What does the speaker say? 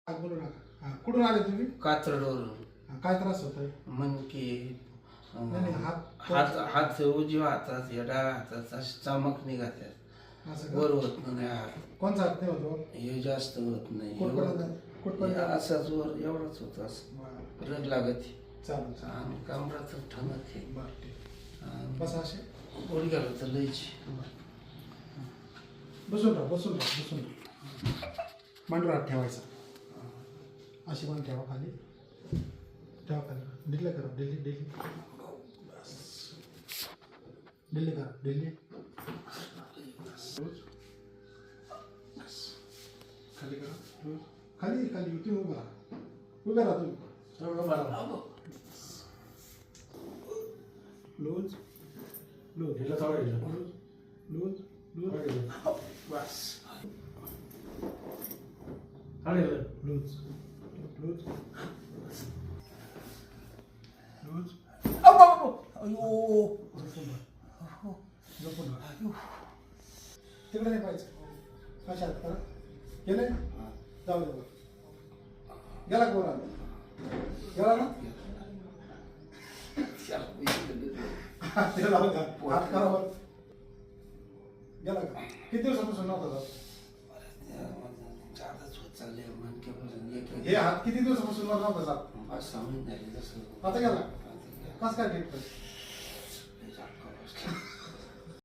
बोलू नका. कुठून आले तुम्ही? कात्रडवरून. काय त्रास होतोय? मनकी नाही, हात हात उजव्या हातात या डाव्या हातात अशी चमक निघात्यात. असं का? वर होत नाही हात. कोणचा हात नाही होतो? हे जास्त होत नाही. कुठपर्यंत? असाच वर एवढाच होत असं रग लागत चालू चालू. आणि कमरात ठणक आहे. बरं ठीक. बस असे गुडघ्याला तर लयची. बसून राहा बसून राहा बसून राहा. मांडीवर हात ठेवायचा. अशी मान ठेवा खाली. ठेवा खाली. दिल्ली करा दिल्ली दिल्ली. बस दिल्ली करा दिल्ली. खाली करा. खाली खाली तुम्ही उभा राहा. उभे राहा तुम्ही. उभा राहा. Loose loose loose loose loose. बस लूज लूज लूज. झोपून राहा. तिकडे नाही पाहिजे. कशात करा गेले जाऊ दे. गेला का बोला? गेला ना? त्याला हात करा वर. गेला का? किती दिवसापासून नव्हता जात? हे हात किती दिवसापासून नव्हता जात? 5-6 महिने झाले. आता गेला? कसं काय ठीक?